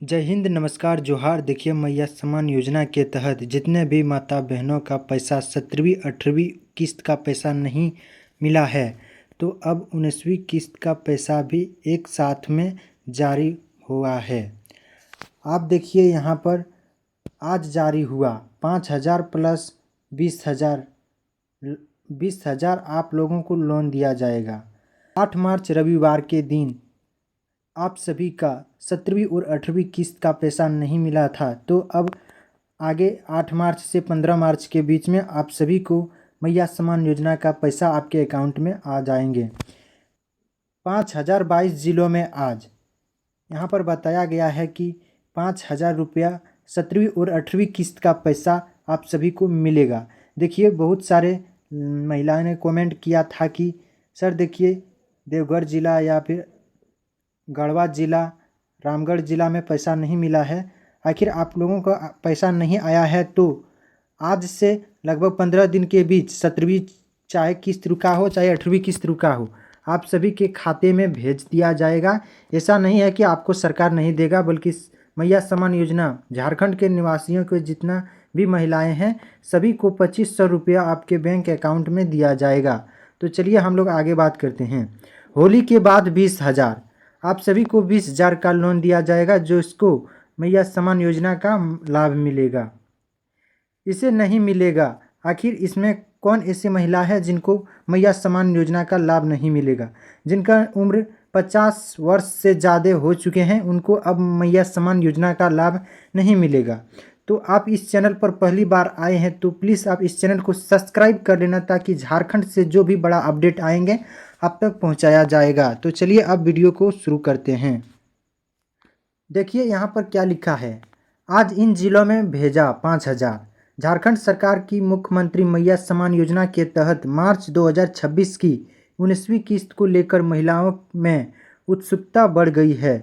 जय हिंद, नमस्कार, जोहार। देखिए, मैया सम्मान योजना के तहत जितने भी माता बहनों का पैसा 17वीं 18वीं किस्त का पैसा नहीं मिला है, तो अब 19वीं किस्त का पैसा भी एक साथ में जारी हुआ है। आप देखिए यहाँ पर आज जारी हुआ 5,000 प्लस 20,000 20,000 आप लोगों को लोन दिया जाएगा। 8 मार्च रविवार के दिन आप सभी का 17वीं और 18वीं किस्त का पैसा नहीं मिला था, तो अब आगे 8 मार्च से 15 मार्च के बीच में आप सभी को मैया सम्मान योजना का पैसा आपके अकाउंट में आ जाएंगे। 5,022 जिलों में आज यहाँ पर बताया गया है कि 5,000 रुपया 17वीं और 18वीं किस्त का पैसा आप सभी को मिलेगा। देखिए, बहुत सारे महिलाओं ने कमेंट किया था कि सर देखिए, देवघर ज़िला या फिर गढ़वा ज़िला, रामगढ़ ज़िला में पैसा नहीं मिला है। आखिर आप लोगों का पैसा नहीं आया है तो आज से लगभग 15 दिन के बीच 17वीं चाहे किस्त रुका हो चाहे 18वीं किस्त रुका हो, आप सभी के खाते में भेज दिया जाएगा। ऐसा नहीं है कि आपको सरकार नहीं देगा, बल्कि मैया सम्मान योजना झारखंड के निवासियों को जितना भी महिलाएं हैं सभी को 2,500 रुपया आपके बैंक अकाउंट में दिया जाएगा। तो चलिए हम लोग आगे बात करते हैं। होली के बाद 20,000 आप सभी को 20,000 का लोन दिया जाएगा, जो इसको मैया सम्मान योजना का लाभ मिलेगा। इसे नहीं मिलेगा, आखिर इसमें कौन ऐसी महिला है जिनको मैया सम्मान योजना का लाभ नहीं मिलेगा? जिनका उम्र 50 वर्ष से ज़्यादा हो चुके हैं, उनको अब मैया सम्मान योजना का लाभ नहीं मिलेगा। तो आप इस चैनल पर पहली बार आए हैं तो प्लीज़ आप इस चैनल को सब्सक्राइब कर लेना, ताकि झारखंड से जो भी बड़ा अपडेट आएंगे आप तक पहुंचाया जाएगा। तो चलिए अब वीडियो को शुरू करते हैं। देखिए यहाँ पर क्या लिखा है। आज इन जिलों में भेजा 5,000। झारखंड सरकार की मुख्यमंत्री मैया सम्मान योजना के तहत मार्च 2026 की 19वीं किस्त को लेकर महिलाओं में उत्सुकता बढ़ गई है।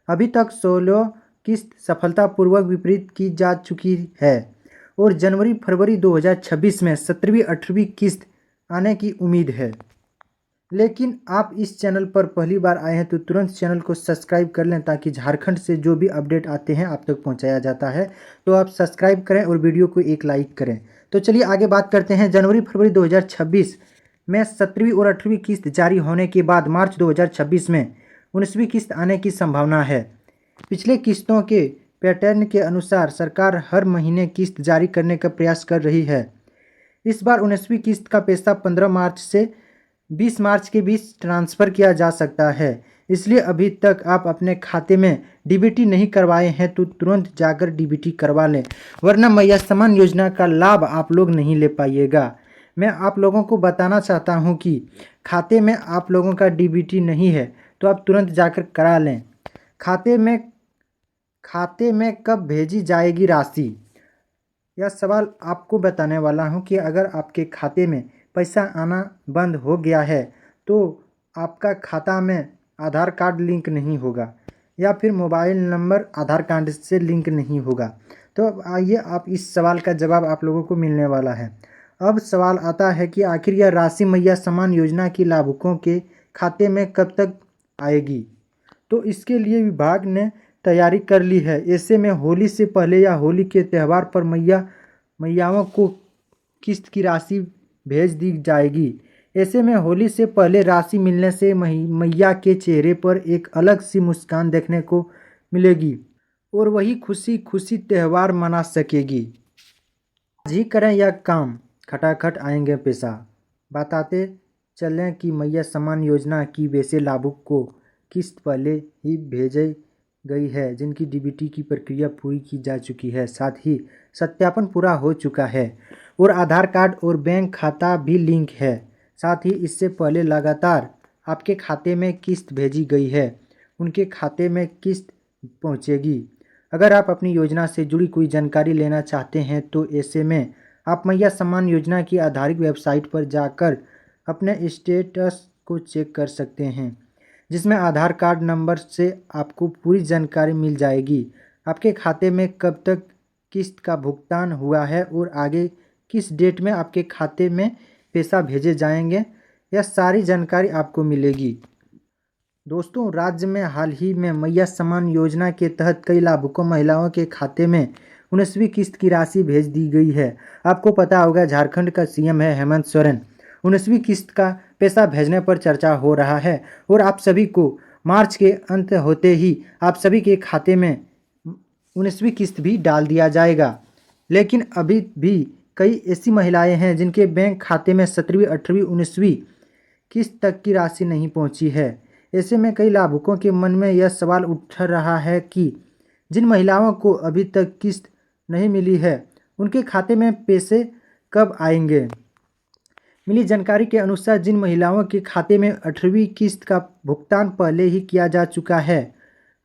अभी तक 16 किस्त सफलतापूर्वक वितरित की जा चुकी है और जनवरी फरवरी 2026 में 17वीं 18वीं किस्त आने की उम्मीद है। लेकिन आप इस चैनल पर पहली बार आए हैं तो तुरंत चैनल को सब्सक्राइब कर लें, ताकि झारखंड से जो भी अपडेट आते हैं आप तक पहुंचाया जाता है। तो आप सब्सक्राइब करें और वीडियो को एक लाइक करें। तो चलिए आगे बात करते हैं। जनवरी फरवरी 2026 में 17वीं और 18वीं किस्त जारी होने के बाद मार्च 2026 में 19वीं किस्त आने की संभावना है। पिछले किस्तों के पैटर्न के अनुसार सरकार हर महीने किस्त जारी करने का प्रयास कर रही है। इस बार 19वीं किस्त का पैसा 15 मार्च से 20 मार्च के बीच ट्रांसफ़र किया जा सकता है। इसलिए अभी तक आप अपने खाते में डीबीटी नहीं करवाए हैं तो तुरंत जाकर डीबीटी करवा लें, वरना मैया सम्मान योजना का लाभ आप लोग नहीं ले पाइएगा। मैं आप लोगों को बताना चाहता हूं कि खाते में आप लोगों का डीबीटी नहीं है तो आप तुरंत जाकर करा लें। खाते में कब भेजी जाएगी राशि? यह सवाल आपको बताने वाला हूं कि अगर आपके खाते में पैसा आना बंद हो गया है तो आपका खाता में आधार कार्ड लिंक नहीं होगा या फिर मोबाइल नंबर आधार कार्ड से लिंक नहीं होगा। तो अब आइए आप इस सवाल का जवाब आप लोगों को मिलने वाला है। अब सवाल आता है कि आखिर यह राशि मैया सम्मान योजना की लाभुकों के खाते में कब तक आएगी? तो इसके लिए विभाग ने तैयारी कर ली है। ऐसे में होली से पहले या होली के त्यौहार पर मैयाओं को किस्त की राशि भेज दी जाएगी। ऐसे में होली से पहले राशि मिलने से मैया के चेहरे पर एक अलग सी मुस्कान देखने को मिलेगी और वही खुशी खुशी त्यौहार मना सकेगी। आज ही करें यह काम, खटाखट आएंगे पैसा। बताते चलें कि मैया सम्मान योजना की वैसे लाभुक को किस्त पहले ही भेजी गई है, जिनकी डीबीटी की प्रक्रिया पूरी की जा चुकी है। साथ ही सत्यापन पूरा हो चुका है और आधार कार्ड और बैंक खाता भी लिंक है। साथ ही इससे पहले लगातार आपके खाते में किस्त भेजी गई है, उनके खाते में किस्त पहुंचेगी। अगर आप अपनी योजना से जुड़ी कोई जानकारी लेना चाहते हैं तो ऐसे में आप मैया सम्मान योजना की आधारित वेबसाइट पर जाकर अपने स्टेटस को चेक कर सकते हैं, जिसमें आधार कार्ड नंबर से आपको पूरी जानकारी मिल जाएगी। आपके खाते में कब तक किस्त का भुगतान हुआ है और आगे किस डेट में आपके खाते में पैसा भेजे जाएंगे, यह सारी जानकारी आपको मिलेगी। दोस्तों, राज्य में हाल ही में मैया सम्मान योजना के तहत कई लाभुकों महिलाओं के खाते में 19वीं किस्त की राशि भेज दी गई है। आपको पता होगा, झारखंड का सीएम है हेमंत सोरेन। 19वीं किस्त का पैसा भेजने पर चर्चा हो रहा है और आप सभी को मार्च के अंत होते ही आप सभी के खाते में 19वीं किस्त भी डाल दिया जाएगा। लेकिन अभी भी कई ऐसी महिलाएं हैं जिनके बैंक खाते में 17वीं, 18वीं, 19वीं किस्त तक की राशि नहीं पहुंची है। ऐसे में कई लाभुकों के मन में यह सवाल उठ रहा है कि जिन महिलाओं को अभी तक किस्त नहीं मिली है, उनके खाते में पैसे कब आएंगे। मिली जानकारी के अनुसार जिन महिलाओं के खाते में 18वीं किस्त का भुगतान पहले ही किया जा चुका है,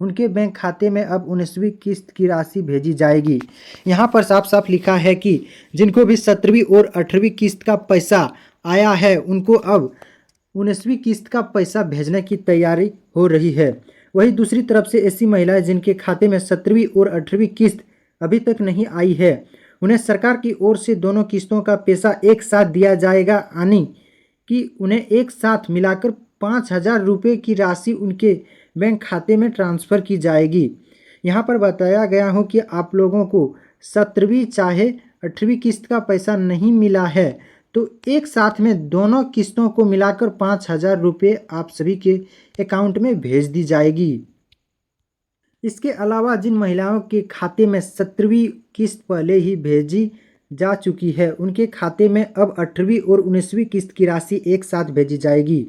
उनके बैंक खाते में अब 19वीं किस्त की राशि भेजी जाएगी। यहाँ पर साफ साफ लिखा है कि जिनको भी 17वीं और 18वीं किस्त का पैसा आया है, उनको अब 19वीं किस्त का पैसा भेजने की तैयारी हो रही है। वहीं दूसरी तरफ से ऐसी महिलाएं जिनके खाते में 17वीं और 18वीं किस्त अभी तक नहीं आई है, उन्हें सरकार की ओर से दोनों किस्तों का पैसा एक साथ दिया जाएगा, यानी कि उन्हें एक साथ मिलाकर 5,000 रुपये की राशि उनके बैंक खाते में ट्रांसफ़र की जाएगी। यहाँ पर बताया गया हो कि आप लोगों को 17वीं चाहे 18वीं किस्त का पैसा नहीं मिला है, तो एक साथ में दोनों किस्तों को मिलाकर 5,000 रुपये आप सभी के अकाउंट में भेज दी जाएगी। इसके अलावा जिन महिलाओं के खाते में 17वीं किस्त पहले ही भेजी जा चुकी है, उनके खाते में अब 18वीं और 19वीं किस्त की राशि एक साथ भेजी जाएगी।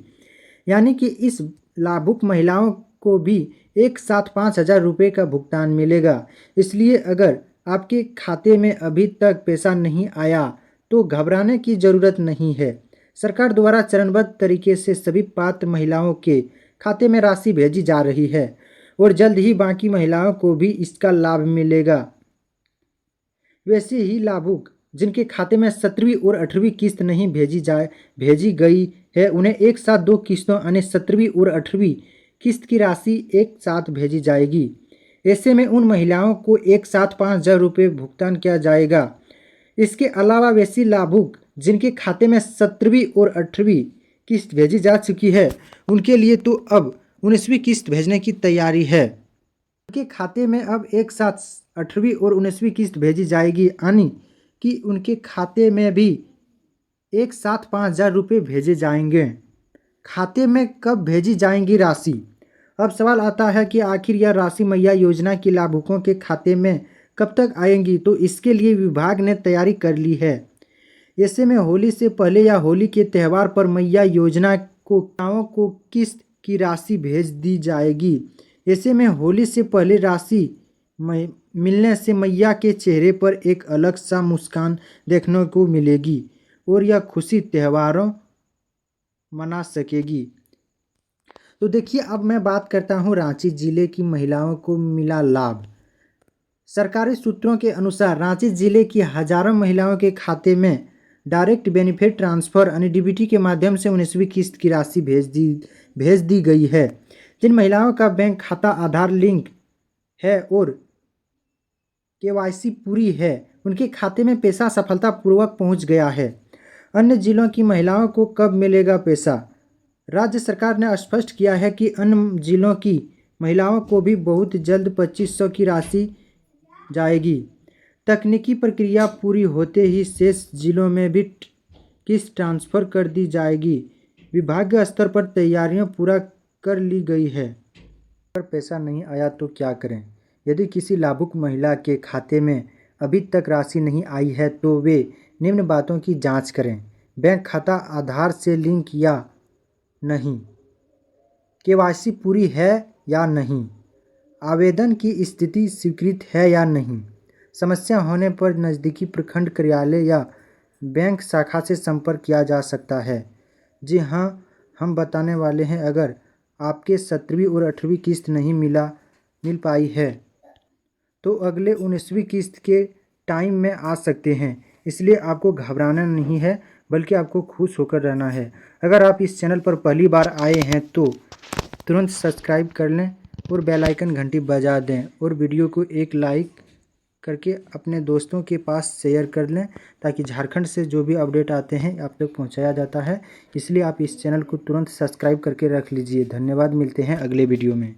यानी कि इस लाभुक महिलाओं को भी एक साथ 5,000 रुपये का भुगतान मिलेगा। इसलिए अगर आपके खाते में अभी तक पैसा नहीं आया तो घबराने की ज़रूरत नहीं है। सरकार द्वारा चरणबद्ध तरीके से सभी पात्र महिलाओं के खाते में राशि भेजी जा रही है और जल्द ही बाकी महिलाओं को भी इसका लाभ मिलेगा। वैसे ही लाभुक जिनके खाते में 17वीं और 18वीं किस्त नहीं भेजी गई है, उन्हें एक साथ दो किस्तों यानी 17वीं और 18वीं किस्त की राशि एक साथ भेजी जाएगी। ऐसे में उन महिलाओं को एक साथ 5,000 रुपये भुगतान किया जाएगा। इसके अलावा वैसी लाभुक जिनके खाते में 17वीं और 18वीं किस्त भेजी जा चुकी है, उनके लिए तो अब 19वीं किस्त भेजने की तैयारी है। उनके खाते में अब एक साथ 18वीं और 19वीं किस्त भेजी जाएगी, यानी कि उनके खाते में भी एक साथ 5,000 रुपये भेजे जाएंगे। खाते में कब भेजी जाएंगी राशि? अब सवाल आता है कि आखिर यह राशि मैया योजना के लाभुकों के खाते में कब तक आएंगी, तो इसके लिए विभाग ने तैयारी कर ली है। ऐसे में होली से पहले या होली के त्यौहार पर मैया योजना को किस्त की राशि भेज दी जाएगी। ऐसे में होली से पहले राशि मिलने से मैया के चेहरे पर एक अलग सा मुस्कान देखने को मिलेगी और यह खुशी त्योहारों मना सकेगी। तो देखिए, अब मैं बात करता हूँ रांची जिले की महिलाओं को मिला लाभ। सरकारी सूत्रों के अनुसार रांची जिले की हजारों महिलाओं के खाते में डायरेक्ट बेनिफिट ट्रांसफ़र यानी डीबीटी के माध्यम से 19वीं किस्त की राशि भेज दी गई है। जिन महिलाओं का बैंक खाता आधार लिंक है और केवाईसी पूरी है, उनके खाते में पैसा सफलतापूर्वक पहुंच गया है। अन्य जिलों की महिलाओं को कब मिलेगा पैसा? राज्य सरकार ने स्पष्ट किया है कि अन्य जिलों की महिलाओं को भी बहुत जल्द 2,500 की राशि जाएगी। तकनीकी प्रक्रिया पूरी होते ही शेष जिलों में भी किस्त ट्रांसफ़र कर दी जाएगी। विभागीय स्तर पर तैयारियां पूरा कर ली गई है। अगर पैसा नहीं आया तो क्या करें? यदि किसी लाभुक महिला के खाते में अभी तक राशि नहीं आई है तो वे निम्न बातों की जांच करें। बैंक खाता आधार से लिंक या नहीं, केवाईसी पूरी है या नहीं, आवेदन की स्थिति स्वीकृत है या नहीं। समस्या होने पर नज़दीकी प्रखंड कार्यालय या बैंक शाखा से संपर्क किया जा सकता है। जी हाँ, हम बताने वाले हैं, अगर आपके 17वीं और 18वीं किस्त नहीं मिल पाई है तो अगले 19वीं किस्त के टाइम में आ सकते हैं। इसलिए आपको घबराना नहीं है, बल्कि आपको खुश होकर रहना है। अगर आप इस चैनल पर पहली बार आए हैं तो तुरंत सब्सक्राइब कर लें और बेल आइकन घंटी बजा दें और वीडियो को एक लाइक करके अपने दोस्तों के पास शेयर कर लें, ताकि झारखंड से जो भी अपडेट आते हैं आप तक पहुंचाया जाता है। इसलिए आप इस चैनल को तुरंत सब्सक्राइब करके रख लीजिए। धन्यवाद, मिलते हैं अगले वीडियो में।